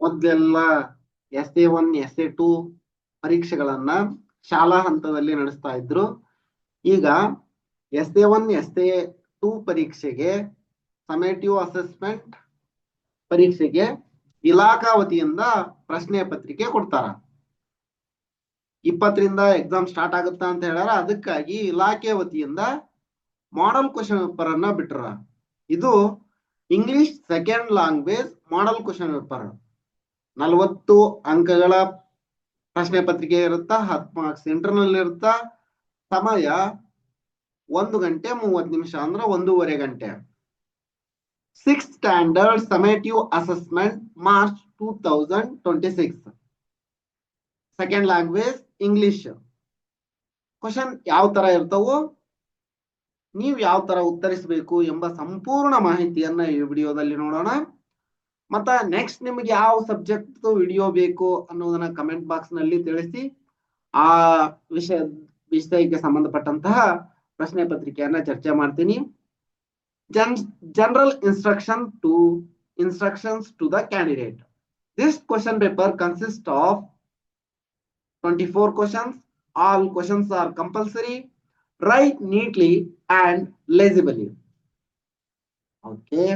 ಮೊದಲೆಲ್ಲ SA1 SA2 ಪರೀಕ್ಷೆಗಳನ್ನ ಶಾಲಾ ಹಂತದಲ್ಲಿ ನಡೆಸ್ತಾ ಇದ್ರು. ಈಗ SA1 SA2 ಪರೀಕ್ಷೆಗೆ ಸಮೇಟಿವ್ ಅಸೆಸ್ಮೆಂಟ್ ಪರೀಕ್ಷೆಗೆ ಇಲಾಖಾ ವತಿಯಿಂದ ಪ್ರಶ್ನೆ ಪತ್ರಿಕೆ ಕೊಡ್ತಾರ. 20ರಿಂದ ಎಕ್ಸಾಮ್ ಸ್ಟಾರ್ಟ್ ಆಗುತ್ತಾ ಅಂತ ಹೇಳ್ಯಾರ. ಅದಕ್ಕಾಗಿ ಇಲಾಖೆ ವತಿಯಿಂದ ಮಾಡೆಲ್ ಕ್ವಶನ್ ಪೇಪರ್ ಅನ್ನ ಬಿಟ್ರ. ಇದು English second language model question paper. 40 ಅಂಕಗಳ ಪ್ರಶ್ನೆ ಪತ್ರಿಕೆ ಇರುತ್ತಾ, 10 ಮಾರ್ಕ್ಸ್ ಇಂಟರ್ನಲ್ ಇರುತ್ತಾ. ಸಮಯ 1 ಗಂಟೆ 30 ನಿಮಿಷ, ಅಂದ್ರೆ 1.5 ಗಂಟೆ. 6th standard summative assessment March 2026. Second language English. Question ಯಾವ ತರ ಇರ್ತಾವೋ, ನೀವು ಯಾವ ತರ ಉತ್ತರಿಸಬೇಕು ಎಂಬ ಸಂಪೂರ್ಣ ಮಾಹಿತಿಯನ್ನ ಈ ವಿಡಿಯೋದಲ್ಲಿ ನೋಡೋಣ. ಮತ್ತ ನೆಕ್ಸ್ಟ್ ನಿಮ್ಗೆ ಯಾವ ಸಬ್ಜೆಕ್ಟ್ ವಿಡಿಯೋ ಬೇಕು ಅನ್ನೋದನ್ನ ಕಮೆಂಟ್ ಬಾಕ್ಸ್ ನಲ್ಲಿ ತಿಳಿಸಿ. ಆ ವಿಷಯಕ್ಕೆ ಸಂಬಂಧಪಟ್ಟಂತಹ ಪ್ರಶ್ನೆ ಪತ್ರಿಕೆಯನ್ನ ಚರ್ಚೆ ಮಾಡ್ತೀನಿ. General instructions to the candidate. This question paper consists of 24 questions. All questions are compulsory. Write neatly and legibly. Okay,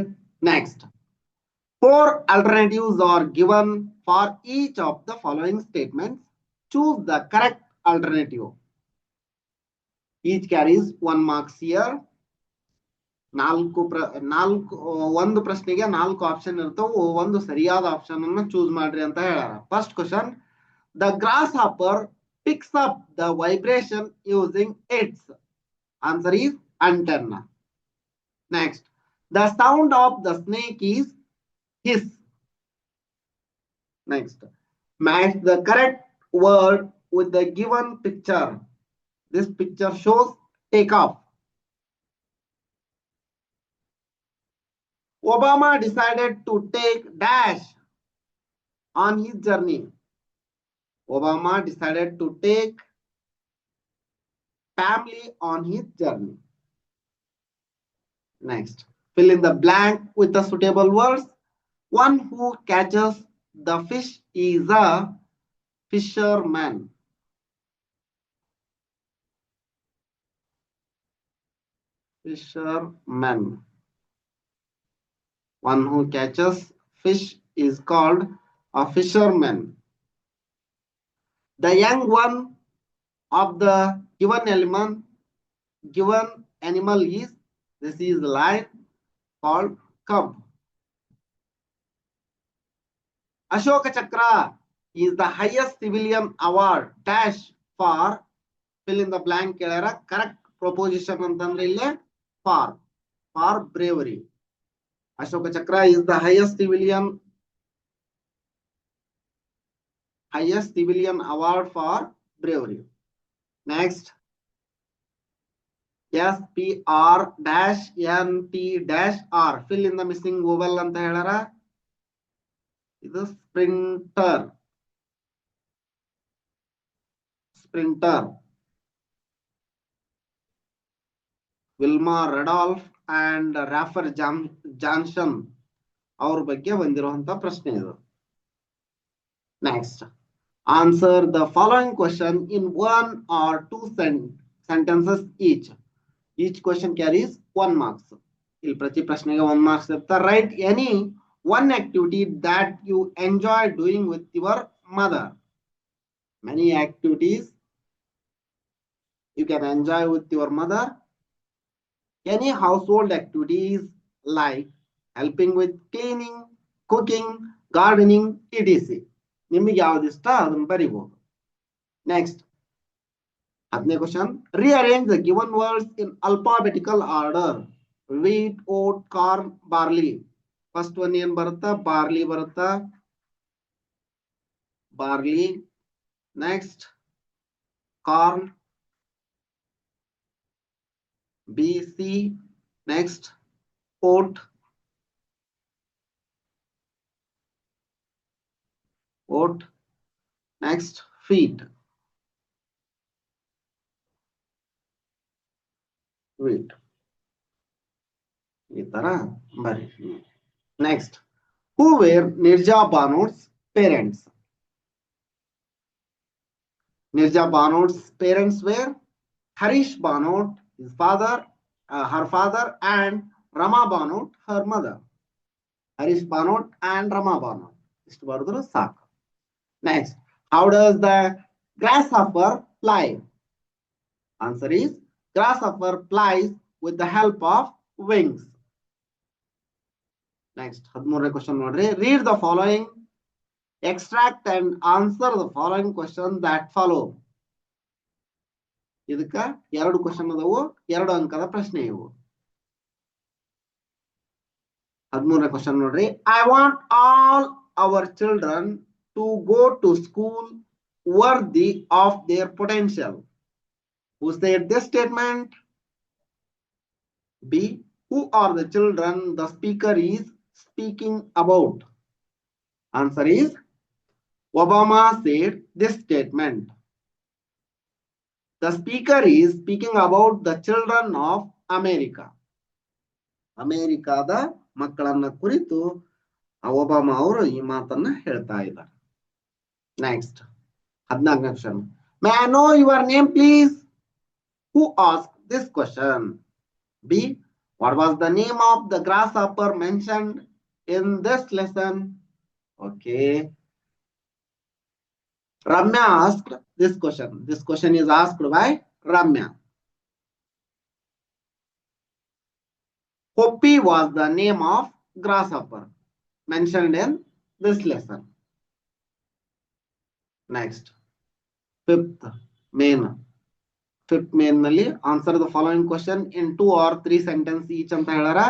next. 4 alternatives are given for each of the following statements. Choose the correct alternative. Each carries 1 marks here. ಒಂದು ಪ್ರಶ್ನೆಗೆ 4 option ಇರ್ತಾವ. ಒಂದು ಸರಿಯಾದ option ಅನ್ನು choose ಮಾಡ್ರಿ ಅಂತ ಹೇಳ್ಯಾರ. First question, the grasshopper picks up the vibration using its answer is antenna. Next, the sound of the snake is hiss. Next, match the correct word with the given picture. This picture shows takeoff. Obama decided to take dash on his journey. Obama decided to take family on his journey. Next, fill in the blank with the suitable words. One who catches the fish is a fisherman. Fisherman. One who catches fish is called a fisherman. The young one of the given animal is, this is lion, called cub. Ashoka Chakra is the highest civilian award dash for, fill in the blank. Correct proposition ಅಂತಂದ್ರೆ ಇಲ್ಲಿ for bravery. Ashoka Chakra is the highest civilian award for bravery. Next, SPR-NT-R, fill in the missing vowel ಅಂತ ಹೇಳ್ಯಾರ. ಇದು sprinter. Wilma ರಡಾಲ್ಫ್ and ರಾಫರ್ Johnson ಅವ್ರ ಬಗ್ಗೆ ಬಂದಿರುವಂತ ಪ್ರಶ್ನೆ ಇದು. Next, answer the following question in 1 or 2 sentences each. Each question carries 1 marks. ಇಲ್ಲಿ ಪ್ರತಿ ಪ್ರಶ್ನೆಗೆ 1 marks ಇರ್ತಾ. Write any one activity that you enjoy doing with your mother. Many activities you can enjoy with your mother. Any household activities like helping with cleaning, cooking, gardening, etc. ನಿಮಗೆ ಯಾವ್ದು ಇಷ್ಟ ಅದನ್ನ ಬರಿಬಹುದು. Next, 10ನೇ question, rearrange the given words in alphabetical order. Wheat, oat, corn, barley. First one ಏನ್ ಬರುತ್ತಾ? Barley ಬರುತ್ತಾ. Barley. Next, corn, BC. Next, oat. Next, wheat. ಈ ತರ ಬರಿ. Next, who were Nirja Banu's parents. Nirja Banot's parents were Harish Banot, his father, her father, and Rama Banot, her mother. Harish Banot and Rama Banot. ಇಷ್ಟು ಬರೆದ್ರು ಸಾಕು. Next, how does the grasshopper fly? Answer is grasshopper flies with the help of wings. Next, 13ನೇ question ನೋಡ್ರಿ. Read the following, extract and answer the following questions that follow. ಇದಕ್ಕ ಎರಡು question ಅದಾವು, 2 ಅಂಕದ ಪ್ರಶ್ನೆ ಇವು. 13ನೇ ಕ್ವಶನ್ ನೋಡ್ರಿ. I want all our children to go to school worthy of their potential. Who said this statement? B. Who are the children the speaker is speaking about? Answer is Obama said this statement. The speaker is speaking about the children of America. ಅಮೆರಿಕಾದ ಮಕ್ಕಳನ್ನ ಕುರಿತು Obama ಅವರು ಈ ಮಾತನ್ನ ಹೇಳ್ತಾ ಇದ್ದಾರೆ. Next 14ನೇ question. May I know your name please? Who asked this question? B. What was the name of the grasshopper mentioned in this lesson? Okay. Ramya asked this question. This question is asked by Ramya. Hoppy was the name of grasshopper mentioned in this lesson. Next, fifth main ನಲ್ಲಿ answer the following question in 2 or 3 sentences each ಅಂತ ಹೇಳಾರ.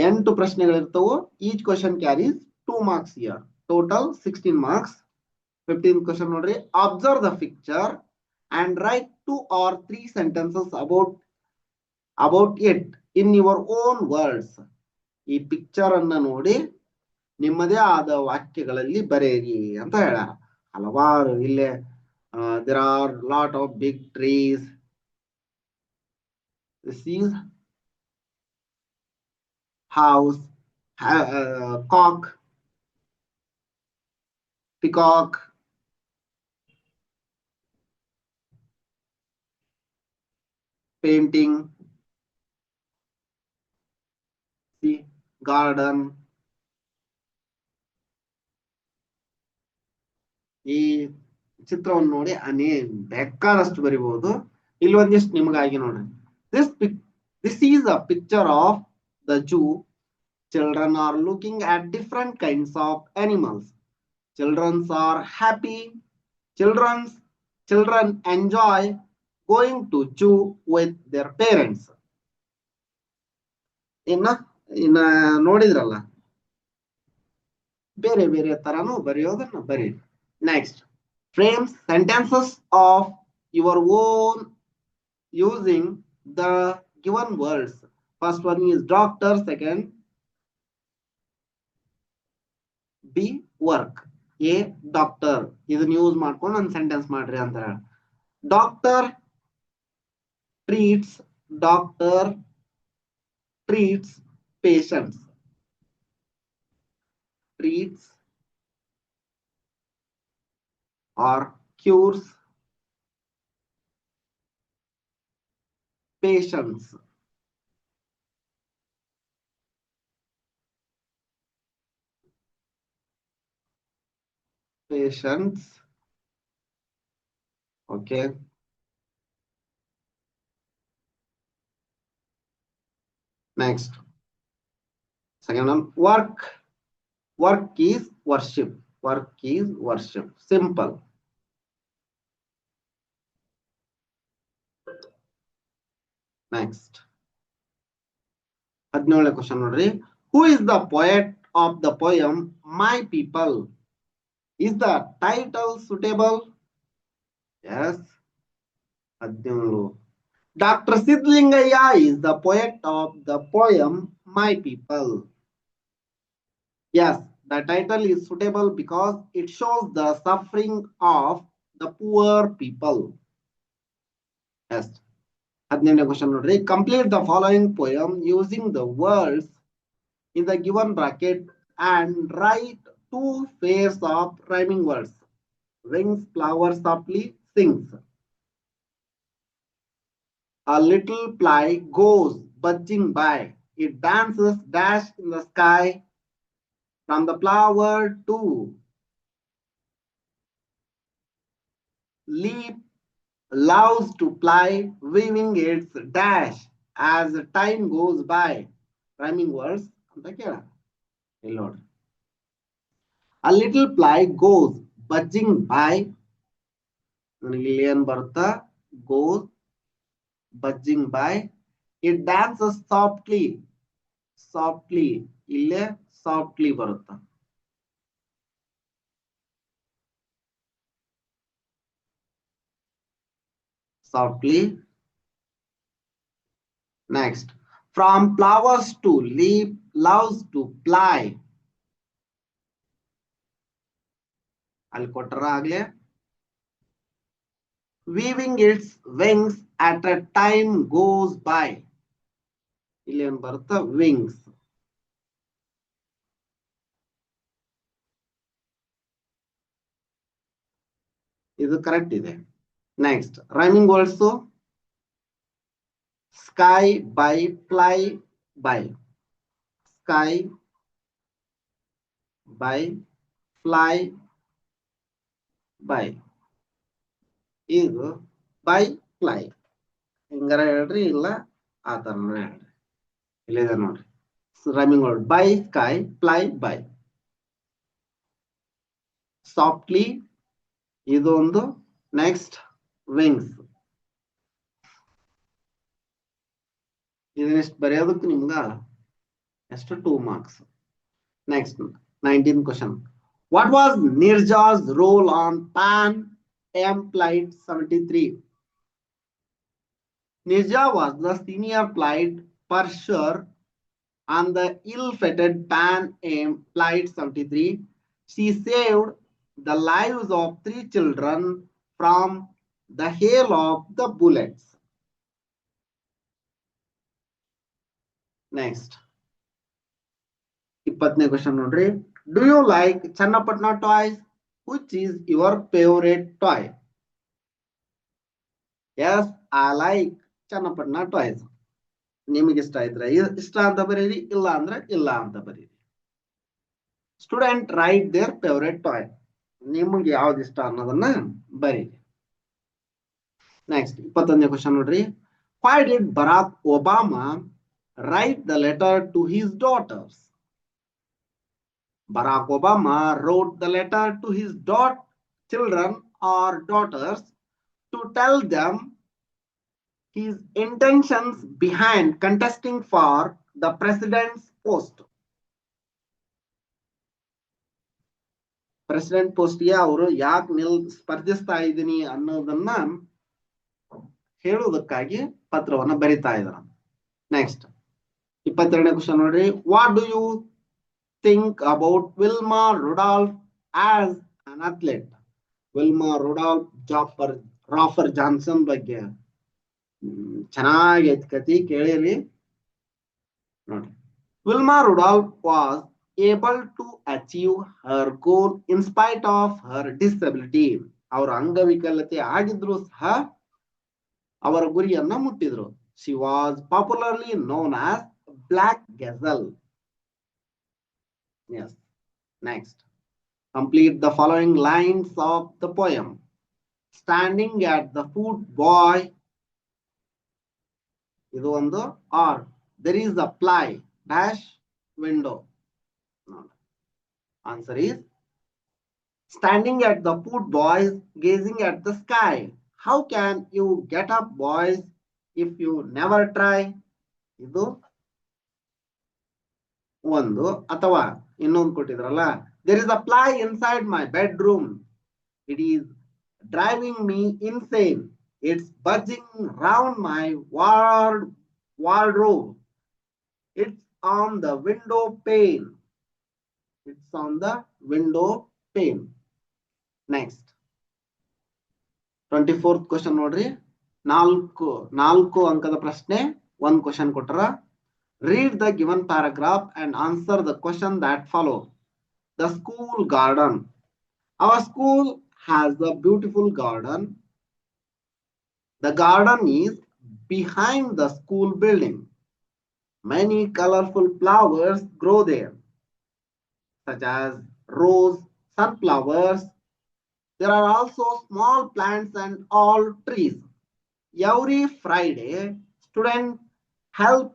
8 ಪ್ರಶ್ನೆಗಳಿರ್ತವು. Each question carries 2 marks here. Total 16 marks. 15th question ನೋಡ್ರಿ. Observe the picture and write 2 or 3 sentences about it in your own words. ಈ picture ಅನ್ನ ನೋಡಿ ನಿಮ್ಮದೇ ಆದ ವಾಕ್ಯಗಳಲ್ಲಿ ಬರೆಯಿರಿ ಅಂತ ಹೇಳಾರ. ಹಲವಾರು ಇಲ್ಲೇ there are lot of big trees. This is house, cock, peacock, painting, see, garden. ಈ ಚಿತ್ರವನ್ನು ನೋಡಿ ಬೇಕಾದಷ್ಟು ಬರಿಬಹುದು. ಇಲ್ಲಿ ಒಂದಿಷ್ಟು ನಿಮಗಾಗಿ ನೋಡ್ರಿ. This is a picture of the zoo. Children are looking at different kinds of animals. Children are happy. Children enjoy going to zoo with their parents. ಇನ್ನ ನೋಡಿದ್ರಲ್ಲ, ಬೇರೆ ಬೇರೆ ತರಾನು ಬರೆಯೋದನ್ನ ಬರೀ. Next, frame sentences of your own using the given words. First one is doctor, second B work. A doctor ಇದನ್ನ use ಮಾಡ್ಕೊಂಡು ಒಂದು sentence ಮಾಡ್ರಿ ಅಂತ ಹೇಳ. Doctor treats patients. Treats or cures patients. Okay. Next, second one, work is worship. Simple. Next, 17ನೇ question ನೋಡ್ರಿ. Who is the poet of the poem My People? Is the title suitable? Yes. 17. Dr. Sidlingaya is the poet of the poem My People. Yes, the title is suitable because it shows the suffering of the poor people. Yes. 18ನೇ question ನೋಡ್ರಿ. Complete the following poem using the words in the given bracket and write two pairs of rhyming words. Wings, flower softly sings. A little fly goes buzzing by. It dances dash in the sky from the flower to leap, loves to fly, weaving its dash as time goes by. Rhyming words ಅಂತ ಕೇಳ ಇಲ್ಲಿ ನೋಡ್ರಿ. A little fly goes buzzing by. ನನಗೆ ಇಲ್ಲಿ ಏನ್ ಬರುತ್ತಾ goes buzzing by. It dances softly. Softly ಇಲ್ಲೇ softly ಬರುತ್ತಾ. Softly. Next, from flowers to leap, loves to fly. ಅಲ್ಲಿ ಕೊಟ್ಟರ ಆಗ್ಲೇ weaving its wings at a time goes by. ಇಲ್ಲಿ ಏನ್ ಬರುತ್ತಾ wings. ಇದು ಕರೆಕ್ಟ್ ಇದೆ. Next rhyming words sky by, fly by. Sky by, fly by. ಇದು by fly ಹಿಂಗಾರ ಹೇಳ್ರಿ ಇಲ್ಲ ಆ ತರ ಹೇಳ್ರಿ. ಇಲ್ಲಿದೆ ನೋಡ್ರಿ rhyming word by sky, fly by. Softly ಇದು ಒಂದು. Next wings. ಇದನ್ನೆಷ್ಟು ಬರೆಯೋದಕ್ಕೆ ನಿಮ್ಗ ಎಷ್ಟು 2 marks. Next 19th question. What was Nirja's role on Pan Am Flight 73? Nirja was the senior flight purser on the ill-fated Pan Am Flight 73. She saved the lives of 3 children from the hail of the bullets. Next 20th question ನೋಡ್ರಿ. Do you like Channapatna toys? Which is your favorite toy? Yes, I like Channapatna toys. ನಿಮಗೆ ಇಷ್ಟ ಇದ್ರೆ ಇಷ್ಟ ಅಂತ ಬರೀರಿ, ಇಲ್ಲ ಅಂದ್ರೆ ಇಲ್ಲ ಅಂತ ಬರೀರಿ. Student write their favourite toy. ನಿಮಗೆ ಯಾವ್ದು ಇಷ್ಟ ಅನ್ನೋದನ್ನ ಬರೀರಿ. ನೆಕ್ಸ್ಟ್ 21ನೇ ಕ್ವಶನ್ ನೋಡ್ರಿ. Why did Barack Obama write the letter to his daughters? Barack Obama wrote the letter to his children or daughters to tell them his intentions behind contesting for the president's post. President ಪೋಸ್ಟ್ಗೆ ಅವರು ಯಾಕೆ ಸ್ಪರ್ಧಿಸ್ತಾ ಇದ್ದೀನಿ ಅನ್ನೋದನ್ನ ಹೇಳುವುದಕ್ಕಾಗಿ ಪತ್ರವನ್ನ ಬರಿತಾ ಇದ್ದಾರೆ. Next 22ನೇ question ನೋಡ್ರಿ. What do you think about Wilma Rudolph as an athlete? Wilma Rudolph Rafer Johnson ಬಗ್ಗೆ ಚೆನ್ನಾಗಿ ಕತಿ ಕೇಳಿರಿ ನೋಡ್ರಿ. Wilma Rudolph was able to achieve her goal in spite of her disability. ಅವರ ಅಂಗವಿಕಲತೆ ಆಗಿದ್ರು ಸಹ ಅವರ ಗುರಿಯನ್ನ ಮುಟ್ಟಿದ್ರು. She was popularly known as Black Gazelle. Yes. Next, complete the following lines of the poem. Standing at the foot boy. ಇದು ಒಂದು or there is a fly dash window. No. Answer is standing at the foot boys gazing at the sky. How can you get up boys if you never try? ಇದು ಒಂದು. ಅಥವಾ ಇನ್ನೊಂದು ಕೊಟ್ಟಿದ್ರಲ್ಲ, there is a fly inside my bedroom. It is driving me insane. It's buzzing round my wardrobe. It's on the window pane. It's on the window pane. Next 24th question ನೋಡ್ರಿ. ನಾಲ್ಕು ಅಂಕದ ಪ್ರಶ್ನೆ, ಒಂದು question ಕೊಟ್ಟರ. Read the given paragraph and answer the question that follow. the school garden. Our school has a beautiful garden. The garden is behind the school building. Many colorful flowers grow there, such as rose, sunflowers. There are also small plants and all trees. Every Friday, students help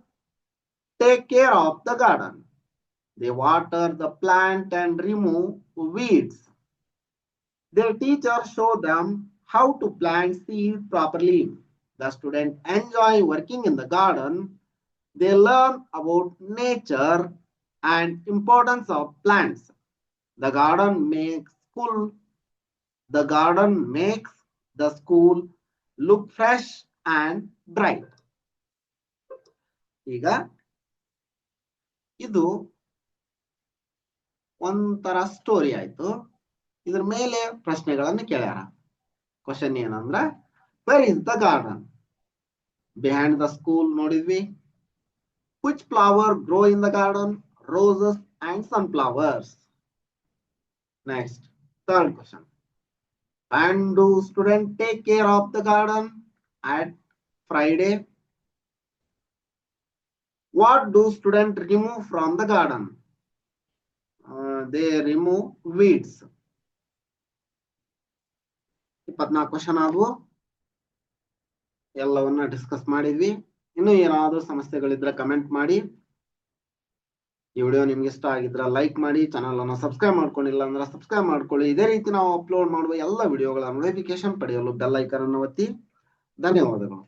take care of the garden. They water the plant and remove weeds. Their teachers show them how to plant seeds properly. The students enjoy working in the garden. They learn about nature and importance of plants. The garden makes school the garden makes the school look fresh and bright. ಈಗ ಇದು ಒಂಥರ story ಆಯ್ತು. ಇದ್ರ ಮೇಲೆ ಪ್ರಶ್ನೆಗಳನ್ನು ಕೇಳ್ಯಾರ. Question ಏನಂದ್ರ where is the garden? Behind the school ನೋಡಿದ್ವಿ. Which flower grow in the garden? Roses and sunflowers. Next, third question. And do students take care of the garden at Friday? What do students remove from the garden? They remove weeds. 24 question ಆದವು, ಎಲ್ಲವನ್ನ discuss ಮಾಡಿದ್ವಿ. ಇನ್ನು ಏನಾದರೂ ಸಮಸ್ಯೆಗಳಿದ್ರೆ comment ಮಾಡಿ. ಈ video ನಿಮ್ಗೆ ಇಷ್ಟ ಆಗಿದ್ರೆ ಲೈಕ್ ಮಾಡಿ, ಚಾನಲ್ ಅನ್ನು ಸಬ್ಸ್ಕ್ರೈಬ್ ಮಾಡ್ಕೊಂಡಿಲ್ಲ ಅಂದ್ರೆ ಸಬ್ಸ್ಕ್ರೈಬ್ ಮಾಡ್ಕೊಳ್ಳಿ. ಇದೇ ರೀತಿ ನಾವು ಅಪ್ಲೋಡ್ ಮಾಡುವ ಎಲ್ಲ ವಿಡಿಯೋಗಳ ನೋಟಿಫಿಕೇಶನ್ ಪಡೆಯಲು ಬೆಲ್ ಐಕಾನ್ ಅನ್ನು ಒತ್ತಿ. ಧನ್ಯವಾದಗಳು.